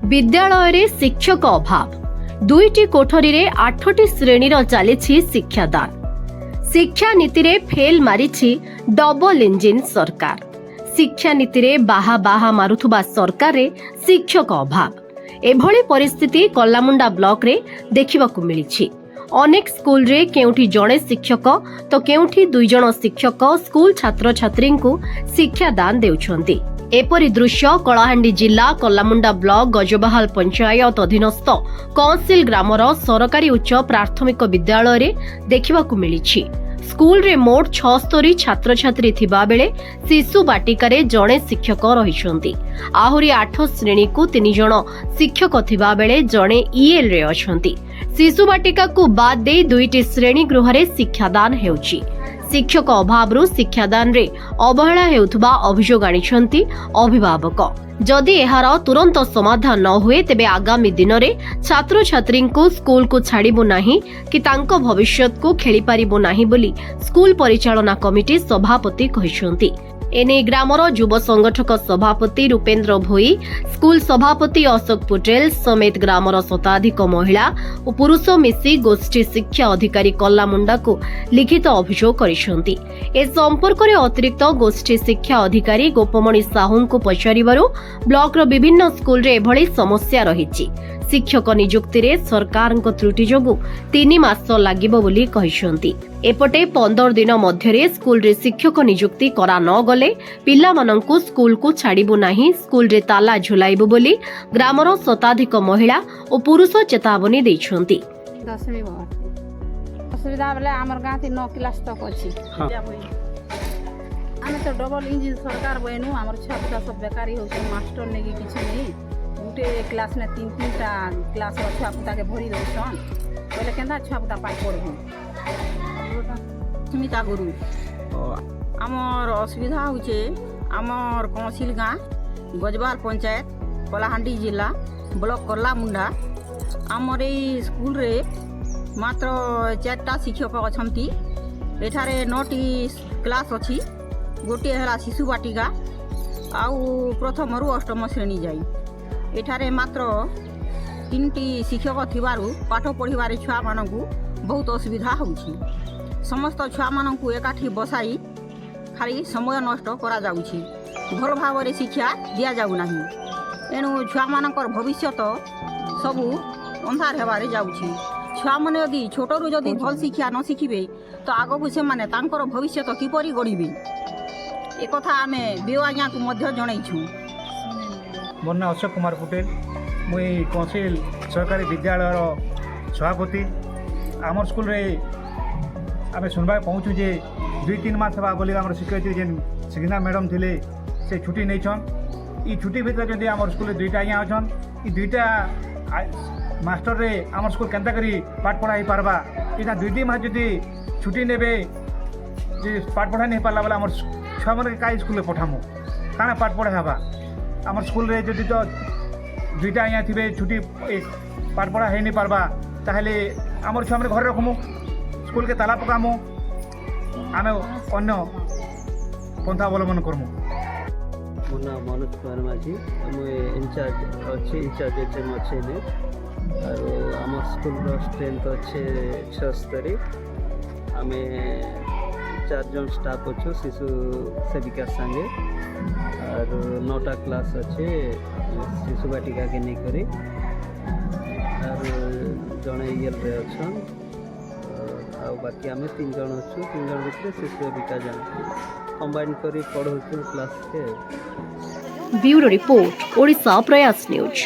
विद्यालय रे शिक्षक अभाव 2टी कोठरी रे 8टी श्रेणी चली शिक्षादान। शिक्षा नीति रे फेल मारिछि डबल इंजिन सरकार। शिक्षा नीति रे बाहा बाहा मारुथुबा सरकार रे शिक्षक अभाव। एभली परिस्थिति कल्लामुंडा ब्लॉक रे देखिबाकू मिलिछि। अनेक स्कूल रे केउठी जणे शिक्षक तो केउठी 2 जण शिक्षक स्कूल छात्र छात्री को शिक्षा दान देउछंती। एपरी दृश्य कलाहांडी जिला कल्लामुंडा ब्लॉक गजबाहाल पंचायत अधीनस्थ कौंसिल ग्रामर सरकारी उच्च प्राथमिक विद्यालय रे देखिबाकू मिलिछि। स्कूल रे मोट 76 छात्र छात्री थिबा बेले शिशु बाटिका रे जणे शिक्षक रहिछंती। आहुरी 8 श्रेणी को 3 जण शिक्षक थिबा बेले जणे ईएल रे अछंती। शिशु बाटिका को बाद दे 2टी श्रेणी गृह रे शिक्षादान हेउछि। शिक्षक अभाव शिक्षादान रे अवहेला हेउथबा अभियोग आनिछंती अभिभावक। जदि एहार तुरंत समाधान न हुए तेबे आगामी दिन रे छात्र छात्री को स्कूल को छाड़िबु नाही कि तांको भविष्यत को खेली पारिबु नाही बोली स्कूल परिचालना कमिटी सभापति कहिसंती। एने ग्रामर युव संगठक सभापति रूपेन्द्र भोई, स्कूल सभापति अशोक पटेल समेत ग्रामर शताधिक महिला और पुरुष मिसी गोष्ठी शिक्षा अधिकारी कल्लामुंडा को लिखित अभियोग करिसंती। ए संपर्क रे अतिरिक्त गोष्ठी शिक्षा अधिकारी गोपमणि साहू को पचारिबारु ब्लॉक रो विभिन्न स्कूल रे एभली समस्या रहिछि। शिक्षक नियुक्ति रे सरकार त्रुटि जोगु 3 मास लागिबो बोली कहिसंती। एपटे 15 दिन मध्यरे स्कूल रे शिक्षक नियुक्ति करा न गले पिला मानंकु स्कूल को छाड़िबु नाही, स्कूल रे ताला झुलाइबु बोली ग्रामर शताधिक महिला और पुरुष चेतावनी दैछंती। 10वीं असुविधा बेले हमर गां 9 क्लास तक अछि। आमे तो डबल इंजिन सरकार बयनु हमर छात्र सब बेकारी हो मास्टर ने कि किछ नहीं। गुटे क्लास ने 3-3टा क्लास छुआ पुता के भरी दउछन पहले केंदा छुआ पुता पाठ पढबु। स्मिता गुरु आमर असुविधा होचे आमर कौंसिल गाँ गजबाल पंचायत कलाहांडी जिला ब्लॉक कल्लामुंडा। आमर ए स्कूल रे मात्र 4टा शिक्षक अछंती। एठारे 9टी क्लास अछि। गोटे हला शिशु बाटिका आउ प्रथम रु 8म श्रेणी जाई। एठारे मात्र 3टी शिक्षक थिबारु पाठ पढ़िबारे छुआ मानकु बहुत असुविधा होउछि। समस्त छुआ मानकु एकाठी बसाई खाली समय नष्ट करा जाउछि। भल भावरे शिक्षा दिया जाउ नाही। एनु छुआ मानकर भविष्यत सबु अंधार हेबारे जाउछि। छुआ माने यदि छोटरु यदि भल शिक्षा न शिखिबे तो आगकु से माने तांकर भविष्यत किपरि गढिबे ए कथा आमे बिओ आज्ञा को मध्य जणैछु। मोर ना अशोक कुमार पटेल, मुई कौंसिल सरकारी विद्यालय सभापति। आमर स्कूल रे आमे सुनबा पहुँचु जे 2-3 मास हवा बोली आमर शिक्षयित्री जेन सिग्ना मैडम थिले से छुट्टी नहीं छन। ई छुट्टी भीतर जदि आमर स्कूल रे 2टा आज्ञा अछन, ई 2टा मास्टर रे आमर स्कूल केंता करी पाठ पढ़ाई पारबा। इना 2 मास जदि छुट्टी नेबे जे पाठ पढ़ाई नहीं पारला बोला आमर छुआ मन के काई स्कूल रे पठामु काना पाठ पढ़ा हवा। आमर स्कूल रे जदि तो 2टा आज्ञा थिबे छुट्टी पाठ पढ़ा है नहीं पारबा ताहले आमर छुआ मन घर रखमु, स्कूल के ताला पकामु, आमे अन्य पंथा अवलंबन करमु। मोर नाम मनोज कुमार माझी, इंचार्ज एचएम अच्छे ने और आमर स्कूल स्ट्रेंथ अच्छे 76। आमे 4 जन स्टाफ अच्छु शिशु सेविका संगे और 9टा क्लास अच्छे शिशु बाटिका के नहीं करी और जड़े ईएल रे अच्छन और बाकी आम 3 जन अच्छु। 3 जन भितर शिशु सेविका जन कंबाइन करी पढ़ाऊँ क्लास के। ब्यूरो रिपोर्ट ओडिशा प्रयास न्यूज।